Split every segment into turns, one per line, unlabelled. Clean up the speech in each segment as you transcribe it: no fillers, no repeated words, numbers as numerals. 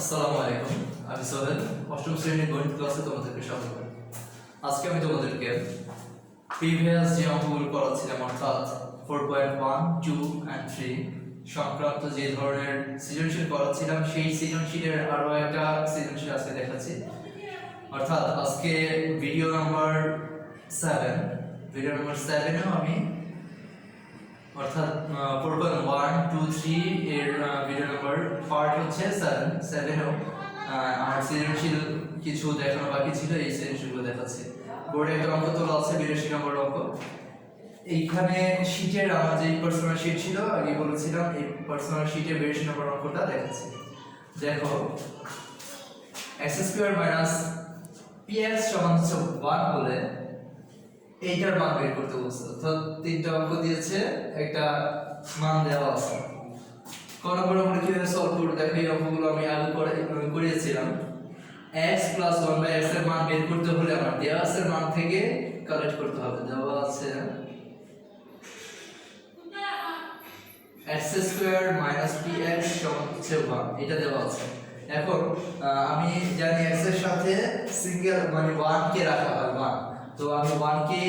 আসসালামু আলাইকুম, আমি সোহেল। অষ্টম শ্রেণীর গণিত ক্লাসে তোমাদেরকে স্বাগত। আজকে আমি তোমাদেরকে প্রিভিয়াস যে অঙ্কগুলো করাচ্ছিলাম অর্থাৎ 4.1, 2 and 3 সংক্রান্ত যে ধরনের সৃজনশীল করাচ্ছিলাম সেই সৃজনশীলের আরো একটা সৃজনশীল আজকে দেখাচ্ছি। অর্থাৎ আজকে ভিডিও নাম্বার 7 আমি অর্থাৎ 4.1, 2, 3 এর ভিডিও নাম্বার পার্ট হচ্ছে 7 আমার সৃজনশীল কিছু দেখানো বাকি ছিল, এই সৃজনশীলগুলো দেখাচ্ছি। বোর্ডে একটা অঙ্ক তোলা আছে 82 নম্বর অঙ্ক। এইখানে শীটের আমার যে পার্সোনাল শীট ছিল আগে বলেছিলাম, এই পার্সোনাল শীটে 82 নম্বর অঙ্কটা দেখাচ্ছি। দেখো x² - px সমান হচ্ছে 1 হলে এইটার মান বের করতে বলছে। অর্থাৎ তিনটা অঙ্ক দিয়েছে, একটা মান দেওয়া আছে। কোন আমরা কিভাবে সলভ করব দেখো, এই অঙ্কগুলো আমি আগে করেছিলাম। x + 1/x এর মান বের করতে হলে আমার দেওয়া আছে মান থেকে কালেক্ট করতে হবে। দেওয়া আছে x² - px সমান হচ্ছে 1, এটা দেওয়া আছে। এখন আমি জানি x এর সাথে সিঙ্গেল মানে 1 কে রাখা হয় 1, তো আমি 1 কে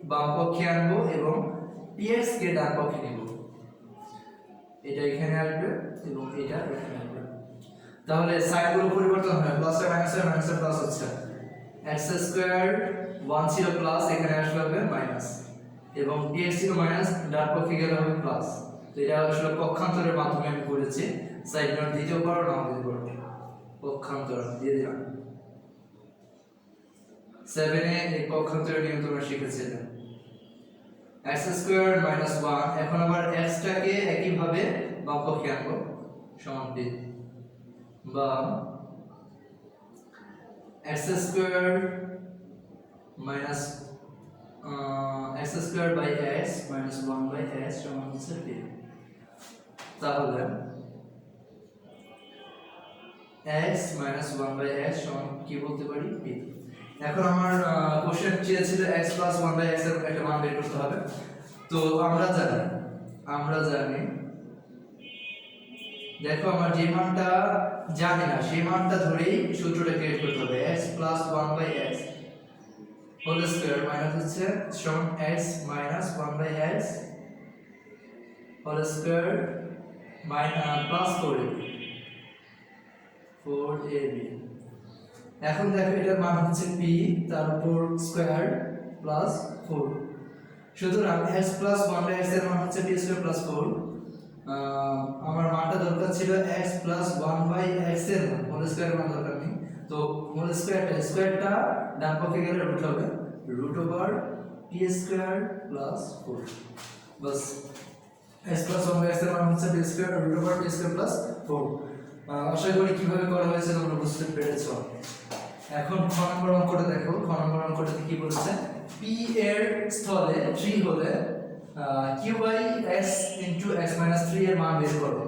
বাম পক্ষে আনবো এবং px কে ডান পক্ষে নিব। এটা এখানে আসবে এবং এটা এখানে আসবে। তাহলে সাইনগুলো পরিবর্তন হয়, প্লাস আর মাইনাস আর মাইনাস আর প্লাস হচ্ছে। x² 1 ছিল প্লাস, এখানে আসবে হবে মাইনাস, এবং px ছিল মাইনাস, ডান পক্ষে গেলে হবে প্লাস। তো এটা আসলে পক্ষান্তরের মাধ্যমে আমি করেছি। সাইড নোট দিতেও পারো, নাও দিতে পারো। পক্ষান্তর দিয়ে দিলাম। 7 এ এই পক্ষান্তরের নিয়ম তোমরা শিখেছিলে। x² - 1, এখন আবার x টাকে একই ভাবে বাম পক্ষে আনবো, সমান p, বা x² - x² - 1/x সমান হচ্ছে p। তাহলে x - 1/x সমান কি বলতে পারি, p। এখন আমার কোশ্চেন চেয়েছিল x + 1/x এর একটা মান বের করতে হবে। তো আমরা জানি দেখো, আমার যে মানটা জানি না সেই মানটা ধরেই সূত্রটা ক্রিয়েট করতে হবে। x + 1/x whole square minus হচ্ছে সমান x - 1/x whole square plus 4ab। এখন দেখো এটার মান হচ্ছে p, তার উপর স্কয়ার প্লাস 4। সুতরাং x + 1/x এর মান হচ্ছে p² + 4। আমার মানটা দরকার ছিল x + 1/x এর মান, হোল স্কয়ার মান দরকার নেই। তো হোল স্কয়ারটা ডান পক্ষে গেলে রুট হবে, √p² + 4। বাস, x + 1/x এর মান হচ্ছে p² √p² + 4। আশা করি কিভাবে করা হয়েছে তোমরা বুঝতে পেরেছো। এখন খ নম্বর অঙ্কটা দেখো। খ নম্বর অঙ্কটাতে কি বলেছে, p এর স্থলে 3 হলে q/x * x - 3 এর মান বের করো।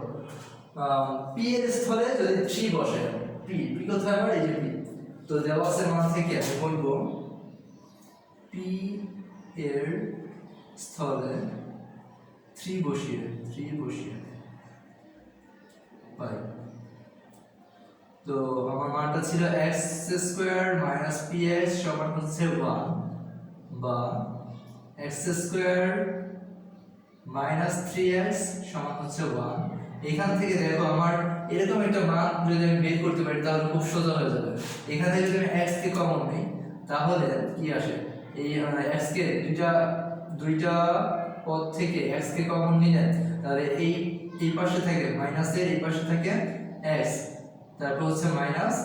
p এর স্থলে যদি 3 বসে, p কোথায় আমার, এই যে p, তো দেওয়া আছে মান থেকে আমি বলবো p এর স্থলে 3 বসিয়ে পাই। তো আমার মানটা ছিল x² - px সমান হচ্ছে 1, বা x² - 3x সমান হচ্ছে 1। এখান থেকে দেখো আমার এরকম একটা মান যদি আমি বের করতে পারি তাহলে খুব সোজা হয়ে যাবে। এখান থেকে যদি আমি x কে কমন নিই তাহলে কি আসে, এই x কে দুইটা পদ থেকে x কে কমন নিলে তাহলে এই পাশে থেকে মাইনাসের এই পাশে থেকে x, তারপর হচ্ছে মাইনাস,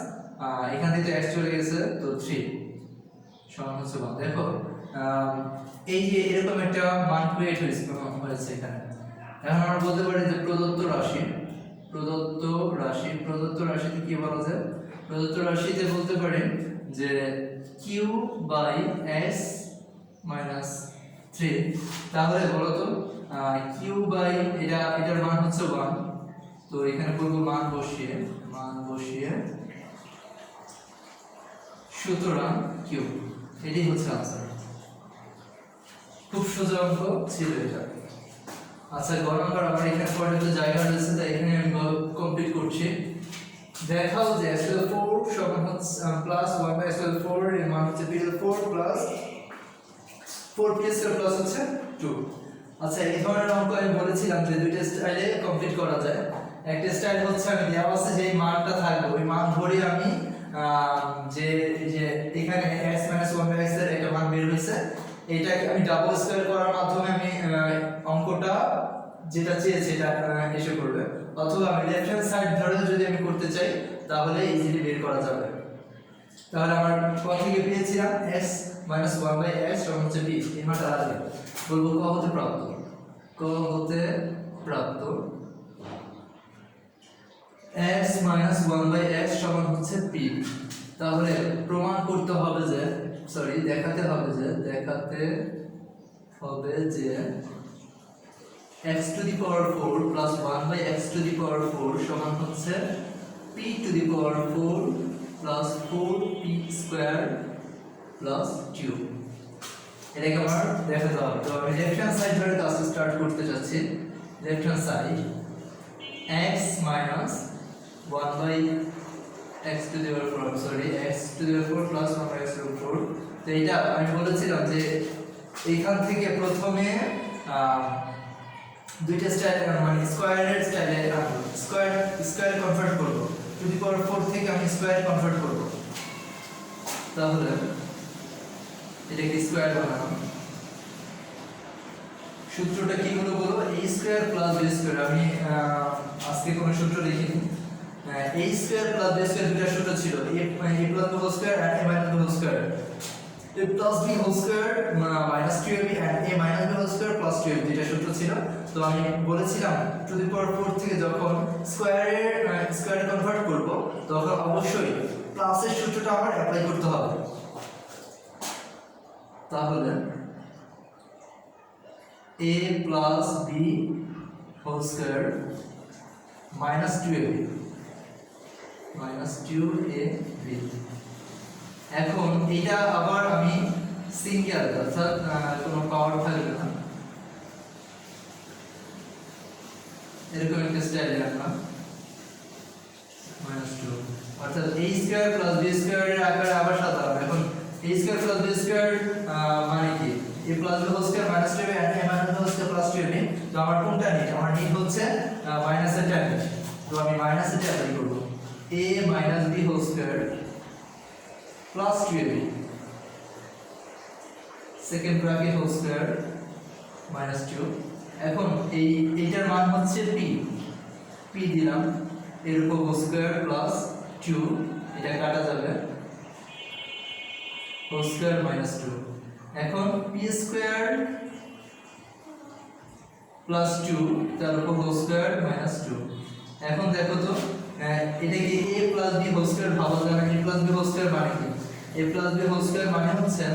এখান থেকে x চলে গেছে, তো 3 সমান হচ্ছে 1। দেখো এই যে এরকম একটা মান ক্রিয়েট হয়েছে এখানে। এখন আমরা বলতে পারি যে প্রদত্ত রাশিতে কি বলা যায়, প্রদত্ত রাশিতে বলতে পারি যে q/s - 3। তাহলে বলো তো এটার মান হচ্ছে 1, তো এখানে বলবো মান বসিয়ে সুতরাং q, এটাই হচ্ছে আনসার। খুব সোজা অঙ্ক ছিল এটা। আচ্ছা, গ নম্বর আমার এখানে পর্যন্ত জায়গা রয়েছে, তাই এখানে আমি কমপ্লিট করছি। দেখাও যে SL4 সমান হচ্ছে প্লাস 1/SL4 এর মান হচ্ছে PL4 প্লাস 4P² প্লাস হচ্ছে 2। আচ্ছা, এই ধরনের অঙ্ক আমি বলেছিলাম যে দুইটা স্টাইলে কমপ্লিট করা যায়। একটা স্টাইল হচ্ছে আমি দেওয়া আছে যে মানটা থাকবে ওই মান ধরে আমি যে যে এখানে x - 1/x এর একটা মান বের হইছে, এটাকে আমি ডাবল স্কয়ার করার মাধ্যমে আমি অঙ্কটা যেটা চেয়েছি এটা এসে করবে, অথবা আমি লেফট হ্যান্ড সাইড ধরে যদি আমি করতে চাই তাহলে ইজিলি বের করা যাবে। তাহলে আমার ক থেকে পেয়েছিলাম x - 1/x সমান হচ্ছে b, এই মানটা আসবে বলবো ক হতে প্রাপ্ত, ক হতে প্রাপ্ত x - 1/x সমান হচ্ছে p। তাহলে প্রমাণ করতে হবে যে দেখাতে হবে যে x to the power 4 plus 1/x to the power 4 সমান হচ্ছে p to the power 4 plus 4p² plus 2। এটাকে আমার দেখাতে হবে। তো আমি লেফট হ্যান্ড সাইড ধরে কাজ স্টার্ট করতে যাচ্ছি। Left hand side x - 1/x to the power 4 x to the power 4 plus 1/x to the power 4। তো এটা আমি বলেছিলাম যে এখান থেকে প্রথমে দুইটা স্টাইল মানে স্কয়ারের স্টাইলে স্কয়ার কনভার্ট করব, টু দি পাওয়ার 4 থেকে আমি স্কয়ার কনভার্ট করব। তাহলে এটাকে স্কয়ার বানালাম। সূত্রটা কি হলো বলো, a square plus b square. আমি আজকে কোনো সূত্র লিখিনি। a square plus b square দুটো সূত্র ছিল, a plus b whole square and a minus b whole square. a plus b whole square minus 2ab and a minus b whole square plus 2ab দুইটা সূত্র ছিল। তো আমি বলেছিলাম two the power 4 থেকে যখন স্কয়ারে কনভার্ট করব তখন অবশ্যই প্লাসের সূত্রটা আমার অ্যাপ্লাই করতে হবে। তাহলে a plus b whole square minus 2ab এখন এটা আবার আমি সিঙ্গেল অর্থাৎ কোনো পাওয়ার থাকবে না, এরকম একটা স্টাইলে রাখলাম -2 অর্থাৎ a square plus b square এর আকারে আবার সাজালাম। এখন a square plus b square মানে কি a plus b whole square minus 2ab and a minus b whole square plus 2ab। তো আমার কোনটা নিট, আমার নিট হচ্ছে মাইনাসেরটা নিট। তো আমি মাইনাসেরটা অ্যাপ্লাই করব, a minus b whole square plus 2ab second bracket whole square minus 2। এখন এইটার মান হচ্ছে p দিলাম, এর উপর হোল স্কয়ার প্লাস 2, এটা কাটা যাবে হোল স্কয়ার minus 2। এখন p স্কয়ার প্লাস 2 তার উপর হোল স্কয়ার minus 2। এখন দেখো তো এটাকে a plus b whole square ভাবা যায় না। a plus b whole square মানে কি, a plus b whole square মানে হচ্ছে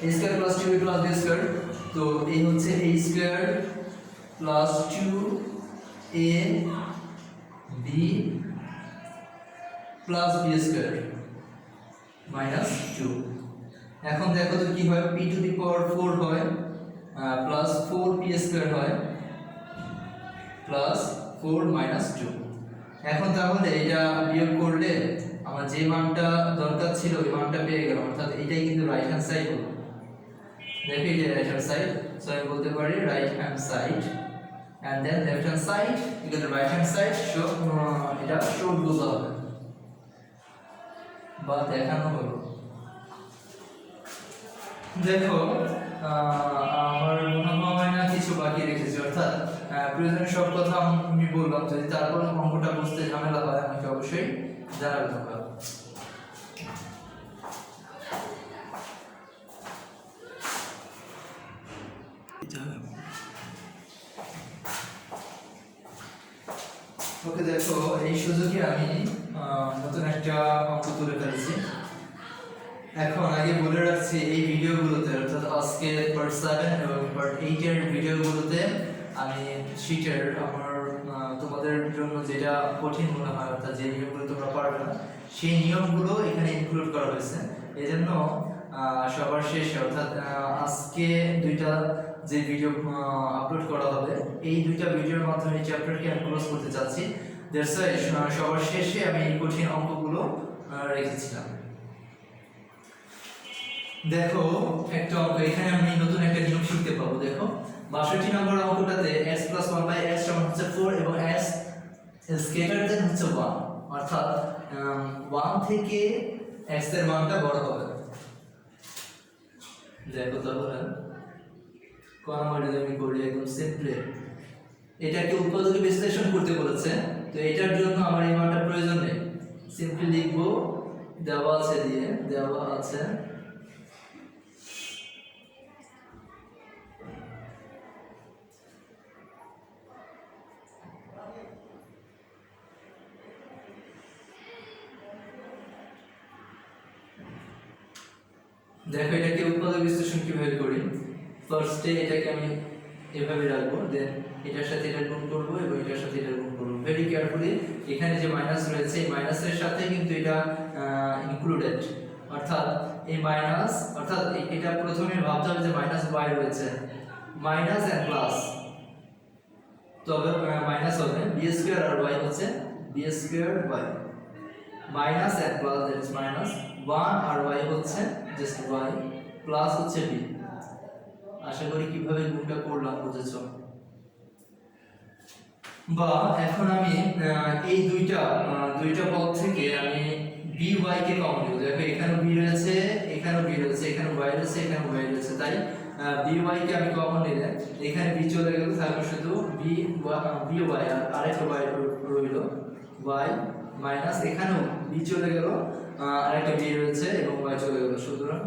a square plus 2b plus b square. তো এই হচ্ছে a square plus 2a b plus b square minus 2। এখন দেখো তো কি হয়, p টু দি পাওয়ার 4 হয় প্লাস 4p স্কয়ার হয় প্লাস 4 মাইনাস 2। এখন তাহলে এটা বিয়োগ করলে আমার যে মানটা দরকার ছিল ওই মানটা পেয়ে গেলাম, অর্থাৎ এটাই কিন্তু রাইট হ্যান্ড সাইড হলো। দেখো এটা রাইট হ্যান্ড সাইড, সো আমি বলতে পারি right hand side and then left hand side equal to right hand side। So এটা শোড বোঝা হবে বা দেখানো হলো। দেখো আমার মনে হয় না কিছু বাকি রেখেছি, অর্থাৎ প্রয়োজনীয় সব কথা আমি বললাম। যদি তারপর অঙ্কটা বুঝতে ঝামেলা হয় আমাকে অবশ্যই জানাবে তোমরা। ওকে, দেখো এই সুযোগে আমি নতুন একটা অঙ্ক তুলে ফেলেছি। এখন আগে বলে রাখছি এই ভিডিওগুলোতে, অর্থাৎ আজকে পার্ট 7 এবং পার্ট 8 এর ভিডিওগুলোতে আমি শীটের আমার তোমাদের জন্য যেটা কঠিন মনে হয়, অর্থাৎ যে নিয়মগুলো তোমরা পারবে না সেই নিয়মগুলো এখানে ইনক্লুড করা হয়েছে। এজন্য সবার শেষে অর্থাৎ আজকে দুইটা যে ভিডিও আপলোড করা হবে এই দুইটা ভিডিওর মাধ্যমে এই চ্যাপ্টারকে আমি ক্লোজ করতে চাচ্ছি। দ্যাটস ওয়াই সবার শেষে আমি এই কঠিন অঙ্কগুলো রেখেছিলাম। দেখো একটা অঙ্ক, এখানে আমি নতুন একটা নিয়ম শিখতে পাবো। দেখো 62 নম্বর অঙ্কটাতে s + 1/s সমান হচ্ছে 4 এবং s is greater than হচ্ছে 1, অর্থাৎ 1 থেকে x এর মানটা বড় হবে। দেখো তাহলে কোন মডেল আমি করি একদম সিম্পলি, এটাকে উৎপাদকে বিশ্লেষণ করতে বলেছে, তো এটার জন্য আমার এই মানটা প্রয়োজন নেই, সিম্পলি লিখবো দেওয়া আছে দিয়ে, দেওয়া আছে দেখো এটাকে উৎপাদক বিশ্লেষণ কিভাবে করি। ফার্স্টে এটাকে আমি এভাবে রাখবো, দেন এটার সাথে এটা গুণ করব এবং এটার সাথে এটা গুণ করব। ভেরি কেয়ারফুলি, এখানে যে মাইনাস রয়েছে এই মাইনাসের সাথে কিন্তু এটা ইনক্লুডেড, অর্থাৎ এই মাইনাস, অর্থাৎ এটা প্রথমে ভাবতে হবে যে মাইনাস y রয়েছে, মাইনাস এন্ড প্লাস, তবে মাইনাস হবে b² আর y হচ্ছে b² y, minus and plus that is minus 1 আর y হচ্ছে জাস্ট y প্লাস হচ্ছে b। আশা করি কিভাবে গুণটা করলাম বুঝেছো। বা এখন আমি এই দুইটা পদ থেকে আমি by কে কমন নেব। দেখো এখানে b রয়েছে, এখানেও b রয়েছে, এখানে y রয়েছে, এখানে y রয়েছে, তাই by কে আমি কমন নিলে এখানে b চলে গেল, থাকবে শুধু by আর আরেকটা y রইল y মাইনাস, এখানেও b চলে গেল, আরেকটা b রয়েছে এবং y চলে গেল, সুতরাং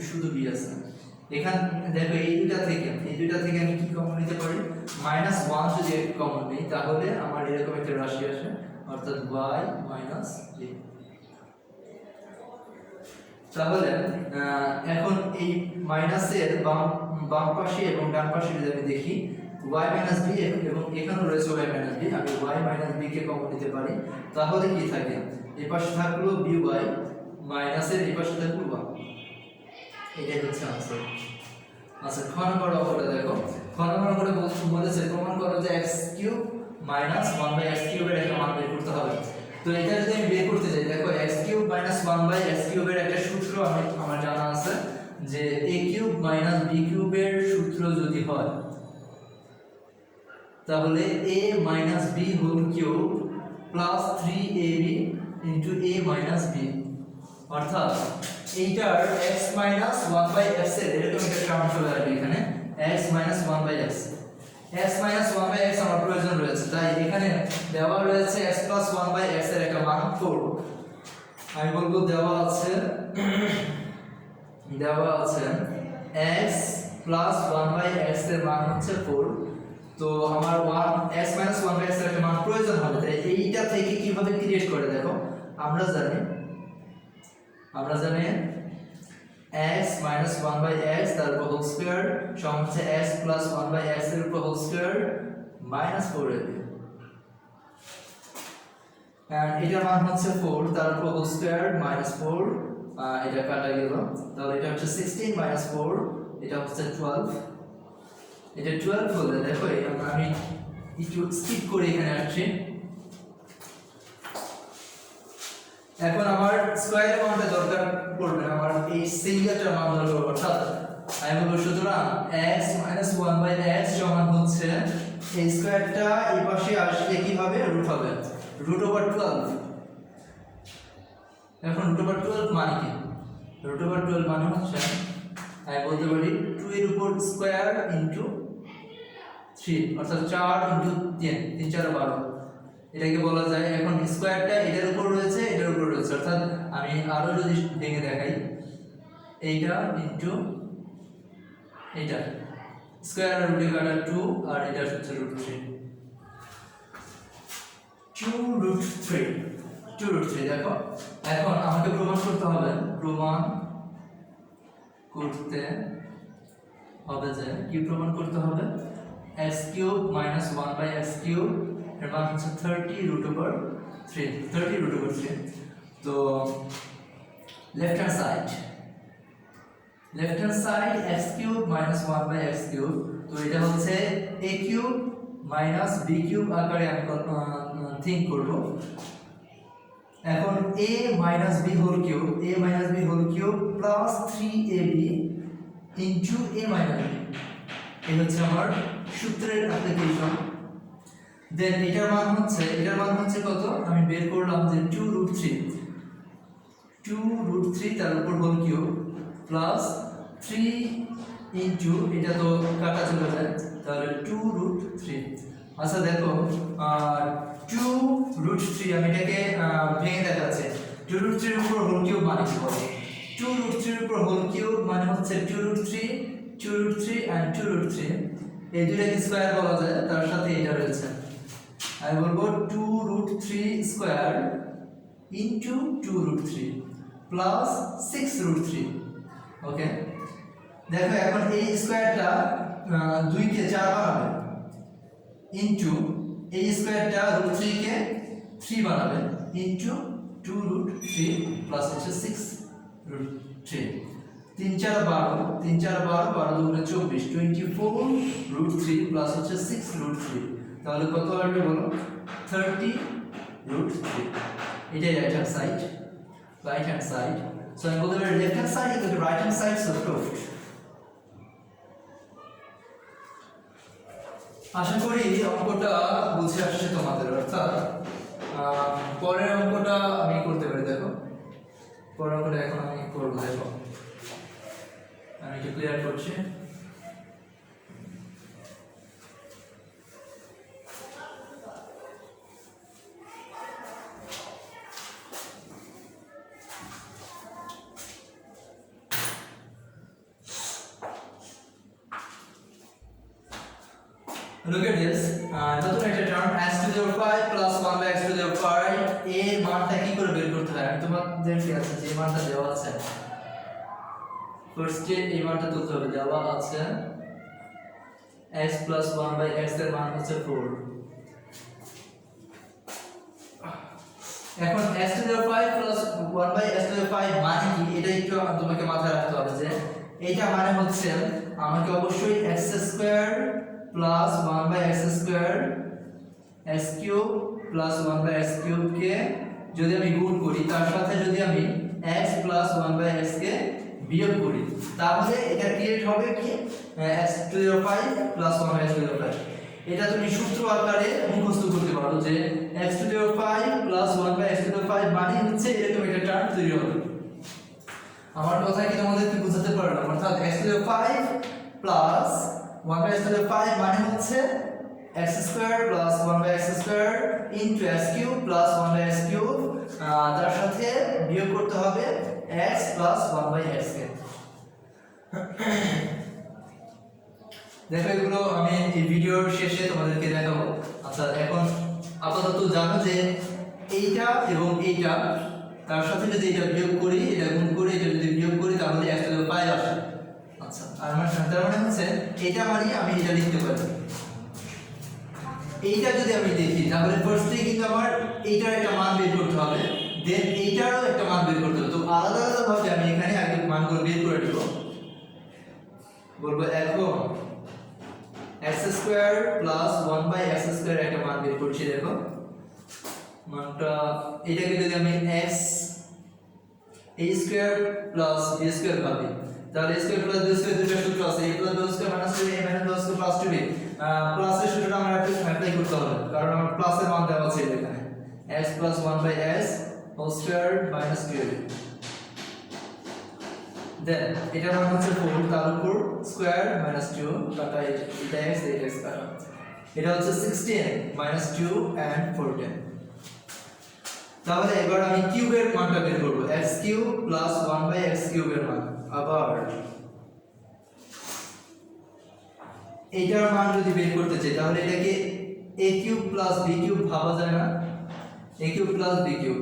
শুধু b আছে। এখানে দেখো এই দুইটা থেকে আমি কি কমন নিতে পারি, -1 যদি কমন নিই তাহলে আমার এরকম একটা রাশি আসে, অর্থাৎ y মাইনাস b। তাহলে এখন এই মাইনাসের বাম পাশে এবং ডান পাশে যদি আমি দেখি y মাইনাস b এবং এখানেও রয়েছে y মাইনাস b, আমি y মাইনাস b কে কমন নিতে পারি, তাহলে কি থাকে, এই পাশে থাকলো by মাইনাসের এই পাশে থাকলো 1, এটাই হচ্ছে आंसर। আচ্ছা খ নম্বর অঙ্কটা দেখো, খ নম্বর অঙ্কটা বলেছে প্রমাণ করো যে x³ - 1/x³ এর একটা মান বের করতে হবে। তো এটা যদি আমি বের করতে যাই, দেখো x³ - 1/x³ এর একটা সূত্র আমার জানা আছে যে a³ - b³ এর সূত্র যদি হয় তাহলে a - b whole cube plus 3ab into a - b, অর্থাৎ এইটার x - 1/x এর এরকম একটা টার্ম চলে আসবে এখানে, x - 1/x, x - 1/x আমার প্রয়োজন রয়েছে, তাই এখানে দেওয়া রয়েছে x + 1/x এর একটা মান 4, আমি বলবো দেওয়া আছে x + 1/x এর মান হচ্ছে 4, তো আমার x - 1/x এর একটা মান প্রয়োজন হবে, তাই এইটা থেকে কিভাবে ক্রিয়েট করে দেখো, আমরা জানি x - 1/x তার উপর হোল স্কয়ার সমান হচ্ছে x + 1/x এর উপর হোল স্কয়ার -4ab, এন্ড এটার মান হচ্ছে 4 তার উপর হোল স্কয়ার -4, এটা কাটা গেল, তাহলে এটা হচ্ছে 16 - 4, এটা হচ্ছে 12, এটা 12 হলে দেখো আমি একটু স্কিপ করে এখানে আসছি। এখন আমার স্কয়ারের মানটা দরকার পড়বে, আমার এই সিঙ্গেলটার মান দরকার, অর্থাৎ আমি বলবো সুতরাং x - 1/x সমান হচ্ছে এই স্কয়ারটা এই পাশে আসলে কি হবে, রুট হবে, √12। এখন √12 মানে কি, √12 মানে হচ্ছে আমি বলতে পারি 2 এর উপর স্কয়ার ইনটু 3, অর্থাৎ 4 ইনটু 3, 3 4 12, এটাকে বলা যায়। এখন স্কয়ারটা এটার উপর রয়েছে, এটার উপর রয়েছে, অর্থাৎ আমি আরো যদি ভেঙে দেখাই, এইটা ইনটু এইটা, স্কয়ার আর রুটে কাটা 2 আর এটা হচ্ছে √3, 2√3 দেখো। এখন আমাকে প্রমাণ করতে হবে যে কি প্রমাণ করতে হবে, x³ - 1/x³ এর মান হচ্ছে 30√3, তো left hand side x³ - 1/x³, তো এটা হচ্ছে a³ মাইনাস বি কিউব আকারে আমি থিঙ্ক করব। এখন a minus b whole cube plus 3ab into a minus b, এই হচ্ছে আমার সূত্রের অ্যাপ্লিকেশন। দেন এটার মান হচ্ছে কত, আমি বের করলাম যে 2√3 তার উপর হোল কিউব প্লাস 3 ইনটু, এটা তো কাটা চলে যায়, তাহলে 2√3। আচ্ছা দেখো 2√3, আমি এটাকে ভেঙে দেখাচ্ছি। 2√3 এর উপর হোল কিউব মানে কি হবে? 2√3 এর উপর হোল কিউব মানে হচ্ছে 2√3 and 2√3, এই দুটাকে স্কয়ার বলা যায়, তার সাথে এটা রয়েছে। আমি বলবো 2√3 স্কয়ার ইনটু 2√3 প্লাস 6√3। ওকে, দেখো এখন এই স্কয়ারটা 2 কে 4 বানাবে, ইনটু এই স্কয়ারটা √3 কে 3 বানাবে, ইনটু 2√3 প্লাস হচ্ছে 6√3। 3 4 12, 3 4 12, 12 দুগুণে 24, 24√3 প্লাস হচ্ছে 6√3, তাহলে কত আসবে বলো? 30√3। এটাই রাইট হ্যান্ড সাইড। সো আমি বলতে পারি left hand side equal to right hand side, so proved. আশা করি অঙ্কটা বুঝে আসছে তোমাদের, অর্থাৎ পরের অঙ্কটা আমি করতে পারি। দেখো পরের অঙ্কটা এখন আমি করবো, দেখো আমি একটু ক্লিয়ার করছি। Look at this, নতুন একটা term x to the power 5 plus 1 by x to the power 8, এর মানটা কি করে বের করতে হয়? আমি তোমাদের কি আছে যে মানটা দেওয়া আছে, ফার্স্টে এই মানটা তুলতে হবে। দেওয়া আছে x plus 1 by x এর মান হচ্ছে 4। এখন x to the 5 plus 1 by x to the 5 মানে কি, এটা একটু তোমাকে মাথায় রাখতে হবে যে এটা মানে হচ্ছে আমাকে অবশ্যই x square plus 1 by x square x cube plus 1 by x cube কে যদি আমি গুণ করি, তার সাথে যদি আমি x প্লাস 1 বাই x কে বিয়োগ করি, তাহলে এটা ক্রিয়েট হবে কি x to the power 5 plus 1 by x to the power 5। এটা তুমি সূত্র আকারে মুখস্থ করতে পারো যে x to the power 5 plus 1 by x to the power 5 মানে হচ্ছে এরকম একটা টার্ম তৈরি হবে। আমার কথা কি তোমাদেরকে বোঝাতে পারলাম? অর্থাৎ x to the power 5 plus 1 by x to the 5 মানে হচ্ছে x square plus 1 by x square into x cube plus 1 by x cube, তার সাথে বিয়োগ করতে হবে x প্লাস 1 by x কে। দেখো এগুলো আমি এই ভিডিওর শেষে তোমাদেরকে দেখাবো। আচ্ছা এখন আপাতত জানো যে এইটা এবং এইটা, তার সাথে যদি এটা বিয়োগ করি, এটা গুণ করি, এটা যদি বিয়োগ করি, তাহলে x to the 5 আসে। আচ্ছা, আর তার মানে হচ্ছে এটা মানে আমি এটা লিখতে পারি। এইটা যদি আমি দেখি, তাহলে ফার্স্টে কিন্তু আমার এইটার একটা মান বের করতে হবে, দেন এইটারও একটা মান বের করতে হবে। তো আলাদা আলাদা ভাবে আমি এখানে আগে মানগুলো বের করে দেব। বলবো এখন x square plus 1 by x square একটা মান বের করছি। দেখো মানটা, এটাকে যদি আমি x a square plus b square ভাবি, তাহলে a square plus b square দুটো সূত্র আছে, a plus b square minus 2a minus b square plus 2b। প্লাসের সূত্রটা আমরা একটু অ্যাপ্লাই করতে হবে, কারণ আমার প্লাসের মান দেওয়া আছে এখানে x plus 1 by s whole square minus 2a। Then এটা মান হচ্ছে 4, তার উপর স্কয়ার মাইনাস 2 কাটা, এটা x কাটা, এটা হচ্ছে 16 মাইনাস 2 and 14। তাহলে এবার আমি কিউবের মানটা বের করব, x cube plus 1 by x কিউবের মান। আবার এইটার মান যদি বের করতে চাই, তাহলে এটাকে a cube plus b cube ভাবা যায় না? a cube plus b cube,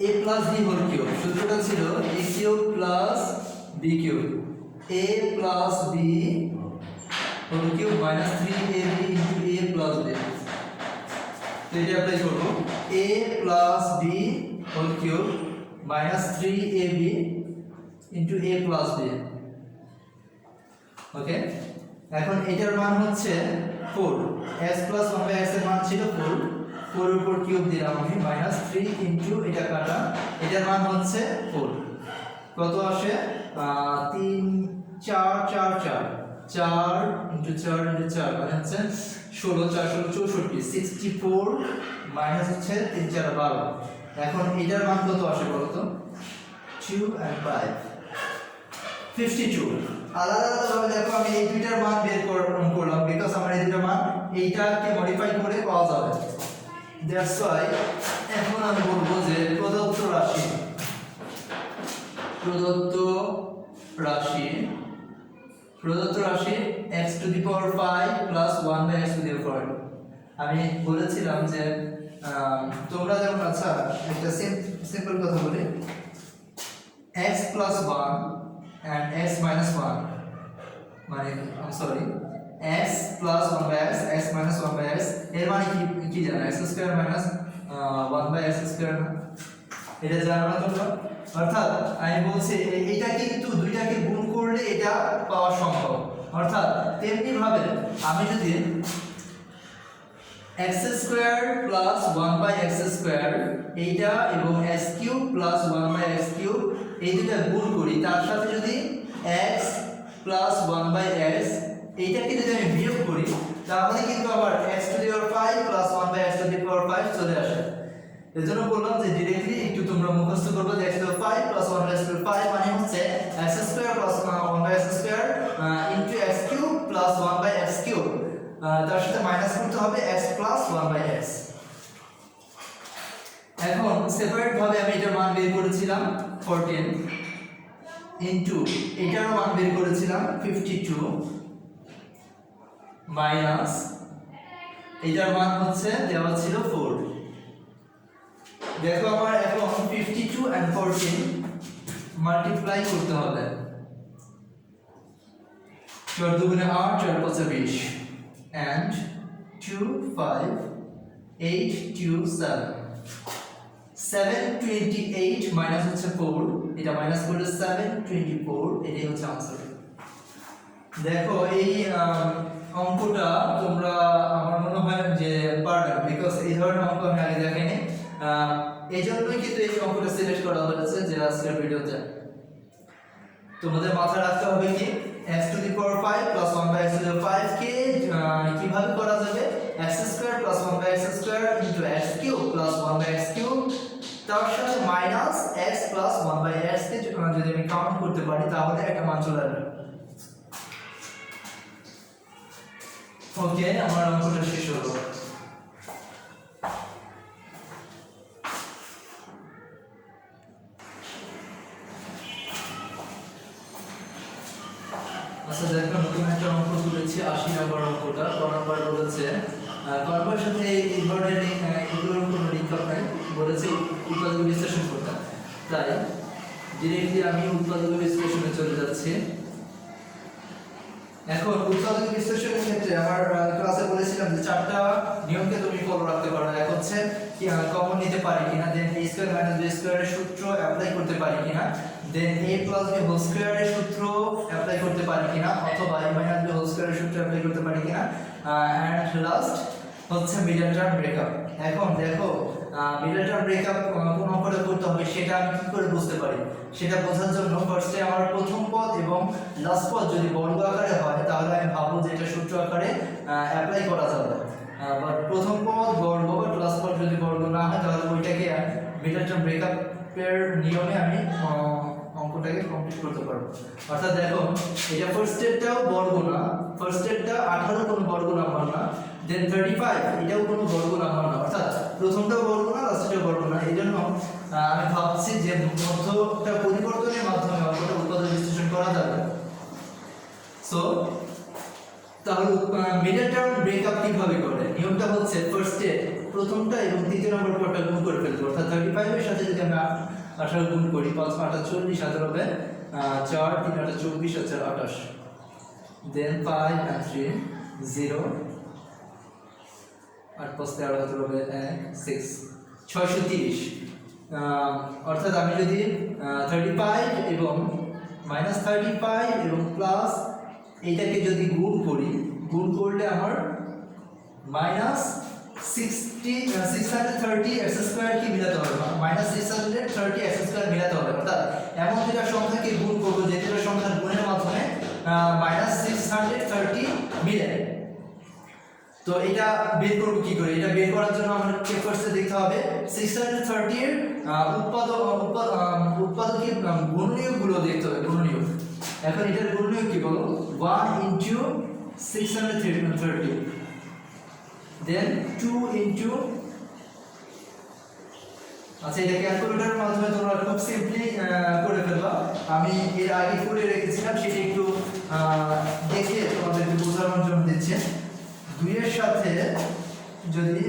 a plus b whole cube, সূত্রটা ছিল a cube plus b cube, a plus b whole cube minus 3ab into a plus b। তো এটা apply করব, a plus b whole cube minus 3ab into a plus b। Okay, এখন এটার মান হচ্ছে 4, s plus 1/s এর মান ছিল 4, 4 এর উপর কিউব দিলাম আমি মাইনাস 3 ইনটু এটা কাটা, এটার মান হচ্ছে 4, কত আসে 3 4 4 4 4 ইনটু 4 ইনটু 4 মানে হচ্ছে 16 4 16 64, 64 মাইনাস হচ্ছে 3 4 12। এখন এটার মান কত আসে বলো তো, 2 and 5 52। আলাদা আলাদাভাবে দেখো আমি এই দুইটার মান বের করলাম বিকজ আমার এই দুইটার মান এইটাকে মডিফাই করে পাওয়া যাবে। দ্যাটস ওয়াই এখন আমি বলবো যে প্রদত্ত রাশি x to the power 5 plus 1/x to the power 2। আমি বলেছিলাম যে তোমরা যেমন, আচ্ছা একটা সিম্পল কথা বলি, x plus 1 and x minus 1 মানে sorry x plus 1/x x minus 1/x এর মানে কি জানো, x square minus 1/x square, এটা জানো না তোমরা? অর্থাৎ আমি বলছি এটা কিন্তু দুইটাকে গুণ করলে এটা পাওয়া সম্ভব। অর্থাৎ তেমনি ভাবে আমি যদি x square plus 1/x square এইটা এবং s cube plus 1/x cube এই দুটো গুণ করি, তার সাথে যদি x প্লাস 1/x এইটাকে যদি আমি বিয়োগ করি, তাহলে কিন্তু আবার x to the power 5 plus 1/x to the power 5 চলে আসে। এজন্য বললাম যে डायरेक्टली একটু তোমরা মুখস্থ করবে যে x to the power 5 plus 1/x to the power 5 মানে হচ্ছে x square plus 1/x square into x cube plus 1/x cube, তার সাথে মাইনাস করতে হবে x প্লাস 1/x। এখন সেপারেট ভাবে আমি এটার মান বের করেছিলাম 14 ইনটু এটারও মান বের করেছিলাম 52 মাইনাস এটার মান হচ্ছে দেওয়া ছিল 4। দেখো আমার এখন 52 and 14 মাল্টিপ্লাই করতে হবে, 4 দুগুণে 8 4 5 20 and 2 5 8 2 7 728 মাইনাস হচ্ছে 4, এটা মাইনাস করলে 724, এটাই হচ্ছে आंसर। দেখো এই অঙ্কটা তোমরা আমার মনে হয় যে পারবে, বিকজ এই ধরনের অঙ্ক আমি আগে দেখিনি, এই জন্যই কিন্তু এই অঙ্কটা সিলেক্ট করা হয়েছে যে আজকের ভিডিওতে। তোমাদের মাথায় রাখতে হবে কি x to the power 5 plus 1/x to the power 5 কে কিভাবে করা যাবে, x square plus 1/x square into x cube plus 1/x cube, তার সাথে মাইনাস x প্লাস 1/x কে যদি আমি কাউন্ট করতে পারি তাহলে একটা মান চলে আসবে। ওকে, আমার অঙ্কটা শেষ হলো। আচ্ছা দেখো নতুন একটা অঙ্ক তুলেছি 80 নম্বর অঙ্কটা। ক নম্বর বলেছে কর্মের সাথে এই ধরনের এগুলোর কোনো লিঙ্ক নাই, বলেছে উৎপাদক বিশ্লেষণ করতে। তাই ডিরেক্টলি আমি উৎপাদক বিশ্লেষণে চলে যাচ্ছি। এখন উৎপাদক বিশ্লেষণের ক্ষেত্রে আমার ক্লাসে বলেছিলাম যে 4টা নিয়মকে তুমি ফলো রাখতে পারো। এক হচ্ছে কি কমন নিতে পারি কিনা, দেন a স্কয়ার মাইনাস b স্কয়ারের সূত্র অ্যাপ্লাই করতে পারি কিনা, দেন a প্লাস b হোল স্কয়ারের সূত্র অ্যাপ্লাই করতে পারি কিনা, অথবা a মাইনাস b হোল স্কয়ারের সূত্র অ্যাপ্লাই করতে পারি কিনা, এন্ড লাস্ট হচ্ছে মিডল টার্ম ব্রেকআপ। এখন দেখো মিডল টার্ম ব্রেকআপ কোন অঙ্কটা করতে হবে সেটা আমি কি করে বুঝতে পারি, সেটা বোঝার জন্য ফার্স্টে আমার প্রথম পদ এবং লাস্ট পদ যদি বর্গ আকারে হয় তাহলে আমি ভাববো যে এটা সূত্র আকারে অ্যাপ্লাই করা যাবে, বাট প্রথম পদ বর্গ বা লাস্ট পদ যদি বর্গ না হয় তাহলে ওইটাকে মিডল টার্ম ব্রেকআপের নিয়মে আমি অঙ্কটাকে কমপ্লিট করতে পারবো। অর্থাৎ দেখো এটা ফার্স্ট স্টেপটাও বর্গ না, ফার্স্ট স্টেপটা 18 কোনো বর্গ নাম্বার না, দেন 35 এটাও কোনো বর্গ নাম্বার না, অর্থাৎ প্রথমটাও বর্গ না লাস্টটাও বর্গ না। এইজন্য আমি ভাবছি যে মধ্যটা পরিবর্তনের মাধ্যমে অঙ্কটা উৎপাদক বিশ্লেষণ করা যাবে। সো তাহলে মিডল টার্ম ব্রেকআপ কিভাবে করে, নিয়মটা হচ্ছে ফার্স্ট স্টেপ প্রথমটা এবং দ্বিতীয় নম্বর পদটা গুণ করে ফেলবো। অর্থাৎ 35 এর সাথে যদি আমরা 18 গুণ করি 5 8 40 হাতে হবে 4 3 8 24 আর 4 28, দেন 5 and 3 0 আর 5 13 হাতে হবে 1 6 630। অর্থাৎ আমি যদি 35 এবং -35 এবং প্লাস এইটাকে যদি গুণ করি, গুণ করলে আমার মাইনাস 630 এক্স স্কোয়ার কি মিলাতে হবে, মাইনাস 630 এক্স স্কোয়ার মিলাতে হবে। অর্থাৎ এমন দুটা সংখ্যাকে গুণ করবো যে দুটো সংখ্যার গুণের মাধ্যমে মাইনাস 630 মিলে। তো এটা বের করব কি করে? এটা বের করার জন্য আমাদের ফার্স্টে দেখতে হবে 630 এর উৎপাদকের গুণনীয়কগুলো দেখতে হবে, গুণনীয়ক। এখন এটার গুণনীয়ক কি বলো? 1 into 630, then 2 into, আচ্ছা এটা ক্যালকুলেটরের মাধ্যমে তোমরা খুব সিম্পলি করে ফেলবা। আমি এর আগে করে রেখেছিলাম, সেটা একটু দেখে তোমাদেরকে বোঝানোর জন্য দিচ্ছি। 2 এর সাথে যদি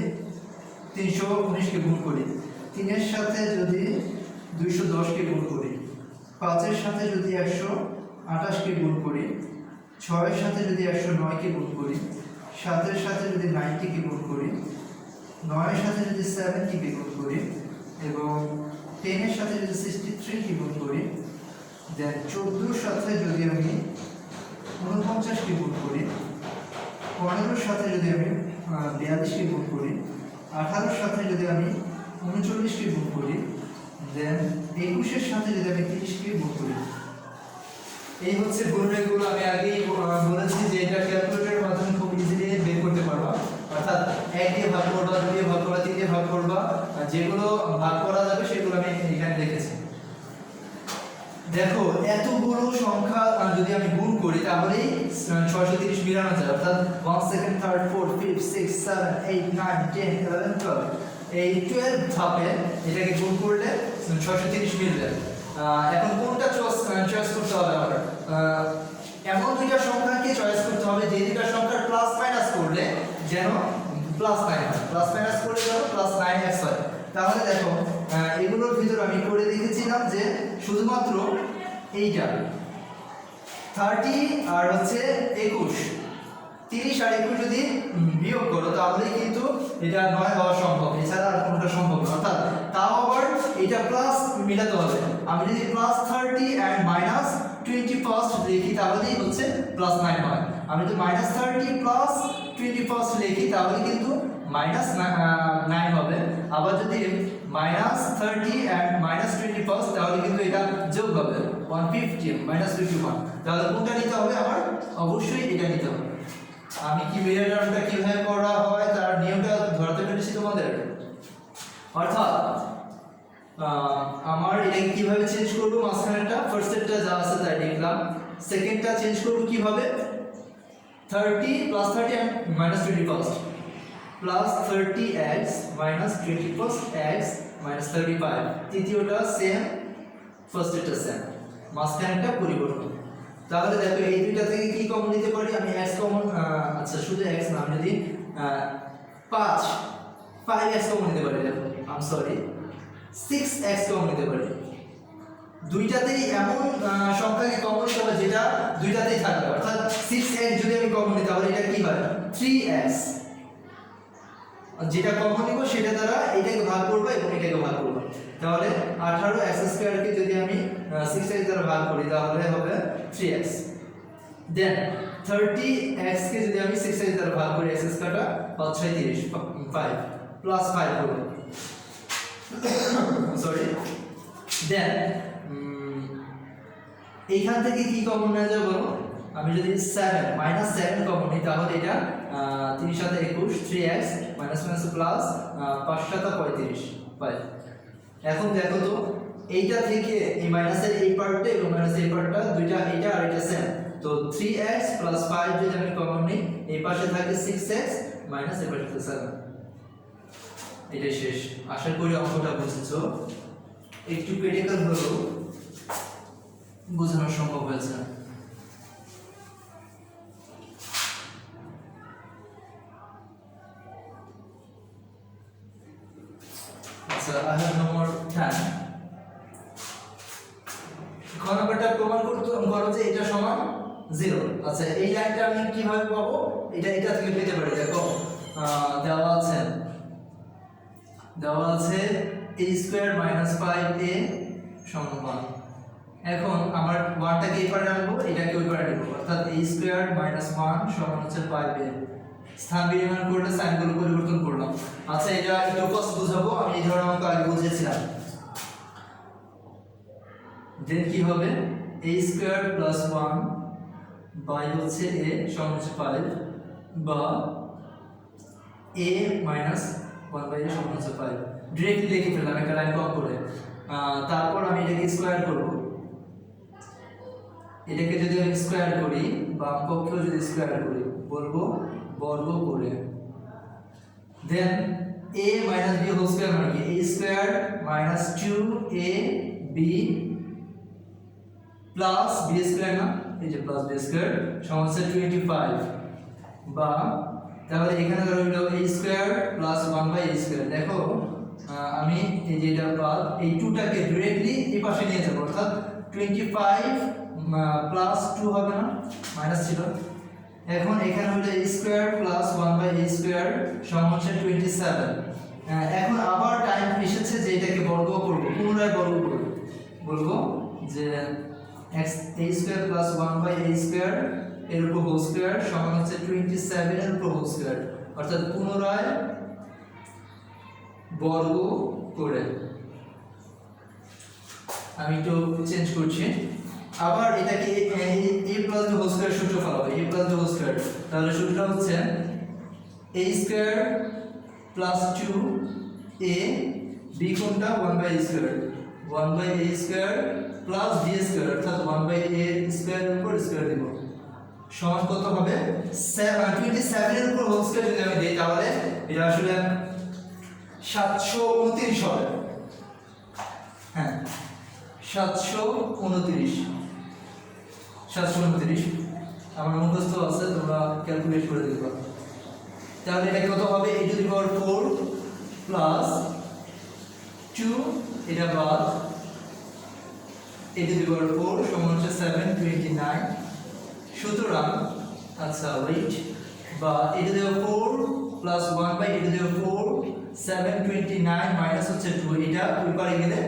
319 কে গুণ করি, 3 এর সাথে যদি 210 কে গুণ করি, 5 এর সাথে যদি 128 কে গুণ করি, 6 এর সাথে যদি 109 কে গুণ করি, 7 এর সাথে যদি 90 কে গুণ করি, 9 এর সাথে যদি 70 কে গুণ করি এবং 10 এর সাথে যদি 63 কে গুণ করি, দেন 14 এর সাথে যদি আমি 49 কে গুণ করি, 15 এর সাথে যদি আমি 42 কে গুণ করি, 18 এর সাথে যদি আমি 39 কে গুণ করি, দেন 21 এর সাথে যদি আমি 30 কে গুণ করি। এই হচ্ছে গুণনীয়কগুলো। আমি আগেই বলেছি যে এটা ক্যালকুলেটরের মাধ্যমে খুব ইজিলি বের করতে পারবা। অর্থাৎ 1 দিয়ে ভাগ করবা, 2 দিয়ে ভাগ করবা, 3 দিয়ে ভাগ করবা, যেগুলো ভাগ করা যাবে সেগুলো আমি এখানে লিখেছি। দেখো এতগুলো সংখ্যা যদি আমি গুণ করি তাহলেই 630 মিলানো যায়। অর্থাৎ 1 2 3 4 5 6 7 8 9 10 11 12, এই 12 ধাপে এটাকে গুণ করলে 630 মিলবে। এখন কোনটা চয়েস করতে হবে আমার? এমন দুইটা সংখ্যাকে চয়েস করতে হবে যে দুইটা সংখ্যার প্লাস মাইনাস করলে যেন প্লাস 9 হয়, প্লাস মাইনাস করলে যেন প্লাস 9x হয়। তাহলে দেখো এগুলোর ভিতর আমি করে দেখেছিলাম যে শুধুমাত্র এইটা 30 আর হচ্ছে 21, 30 আর 21 যদি বিয়োগ করো তাহলে কিন্তু এটা 9 হওয়া সম্ভব, এছাড়া আর কোনটা সম্ভব না। অর্থাৎ তাও আবার এটা প্লাস মিলাতে হবে। আমি যদি প্লাস 30 এন্ড মাইনাস 21 লিখি তাহলেই হচ্ছে প্লাস 9 হয়। আমি যদি মাইনাস 30 প্লাস 21 লিখি তাহলে কিন্তু মাইনাস 9 হবে। আবার যদি মাইনাস 30 এন্ড মাইনাস 21 তাহলে কিন্তু এটা যোগ হবে 150 মাইনাস 51। তাহলে কোনটা নিতে হবে আমার? অবশ্যই এটা নিতে হবে। আমি কি মিলানোটা কিভাবে করা হয় তার নিয়মটা ধরতে পেরেছি তোমাদের। অর্থাৎ আমার এটাকে কিভাবে চেঞ্জ করব? মাঝখানেরটা ফার্স্টেরটা যা আছে তাই লিখলাম, সেকেন্ডটা চেঞ্জ করব কিভাবে? 30 plus 30 and minus 21 plus 30x minus 21x minus 35। তৃতীয়টা সেম, ফার্স্টেরটা সেম, মাঝখানেরটা পরিবর্তন। তাহলে দেখো এই দুইটা থেকে কি কমন নিতে পারি? আমি x কমন, আচ্ছা শুধু x না, আমি যদি 5x কমন নিতে পারি। দেখো I am sorry 6x common নিতে পারি। দুইটাতেই এমন সংখ্যাকে কমন নিতে হবে যেটা দুইটাতেই থাকবে। অর্থাৎ 6x যদি আমি কমন নিই তাহলে এটা কি হয়? 3x। যেটা কমন নিব সেটা দ্বারা এটাকে ভাগ করব এবং এটাকে ভাগ করব। তাহলে 18x স্কয়ারকে যদি আমি 6x দ্বারা ভাগ করি তাহলে হবে 3x। দেন 30x কে যদি আমি 6x দ্বারা ভাগ করি, x স্কয়ারটা 5 6 30 5 প্লাস 5 হবে, সরি। দেন এইখান থেকে কি কমন নেওয়া যাবে বলো? আমি যদি 7 মাইনাস 7 কমন নিই তাহলে এটা 3 সাথে 21 3x মাইনাস মাইনাস প্লাস 5 সাথে 35 5। এখন দেখো তো এইটা থেকে এই মাইনাসের এই পার্টটা এবং মাইনাসের এই পার্টটা দুইটা, এটা আর এটা সেম। তো 3x প্লাস 5 যদি আমি কমন নিই, এই পাশে থাকে 6x মাইনাস এই পাশে থাকে 7। এটাই শেষ। আশা করি অঙ্কটা বুঝেছো। একটু ক্রিটিক্যাল হলেও বোঝানো সম্ভব হয়েছে। আচ্ছা, I have no more time. খ নাম্বারটা প্রমাণ করো যে এটা সমান 0। আচ্ছা এই লাইনটা আমি কিভাবে পাবো? এটা থেকে পেতে পারি। দেখো দেওয়া আছে a² - 5a সমান 1। এখন আমার 1টাকে এই পারে আনবো, এটাকে ওই পারে নেবো, অর্থাৎ a স্কয়ার মাইনাস 1 সমান হচ্ছে 5a। স্থান বিনিময় করে সাইনগুলো পরিবর্তন করলাম। আচ্ছা, এটা একটু কষ্ট বুঝাবো, আমি এই ধরনের অঙ্ক আগে বুঝিয়েছিলাম। দেন কি হবে, a স্কয়ার প্লাস 1 বাই হচ্ছে a সমান হচ্ছে 5, বা a মাইনাস 1 বাই a সমান হচ্ছে 5। ডিরেক্টলি লিখে ফেললাম একটা লাইন কম করে। তারপর আমি এটাকে স্কয়ার করব। এটাকে যদি আমি স্কয়ার করি, বাম পক্ষেও যদি স্কয়ার করি, বলবো বর্গ করে। Then a minus b whole square মানে কি, a square minus 2ab plus b square, না এই যে প্লাস b স্কয়ার সমান হচ্ছে 25, বা তাহলে এখানে ধরো হলো a square plus 1 by a square. দেখো আমি এই যে এটা বাদ এই 2টাকে ডাইরেক্টলি এই পাশে নিয়ে যাব, অর্থাৎ 25 প্লাস 2 হবে না, মাইনাস ছিল। এখন এখানে হলো a square plus 1 by a square সমান হচ্ছে 27। এখন আবার টাইম এসেছে যে এটাকে বর্গ করব, পুনরায় বর্গ করব, বলবো যে x a square plus 1 by a square এর উপর হোল স্কয়ার সমান হচ্ছে 27 এর উপর হোল স্কয়ার, অর্থাৎ পুনরায় বর্গ করে। আমি একটু চেঞ্জ করছি, আবার এটাকে a plus b whole square সূত্র ফলাবো, a plus b whole square. তাহলে সূত্রটা হচ্ছে a square plus 2a b কোনটা 1 by a square, 1 by a square plus b square, অর্থাৎ 1 বাই a স্কয়ার এর উপর স্কয়ার দেব, সমান কত হবে 27 এর উপর হোল স্কয়ার। যদি আমি দেই তাহলে এটা আসলে 729 হবে। হ্যাঁ 729 আমার মুখস্থ আছে, তোমরা ক্যালকুলেট করে দেখবা। তাহলে এটা কত হবে, a to the power 4 plus 2, এটা বাদ a টু দি পাওয়ার 4 সমান হচ্ছে 729। সুতরাং আচ্ছা ওয়েট, বা a to the power 4 plus 1 by a to the power 4 729 minus হচ্ছে 2, এটা ওই পারে গেলে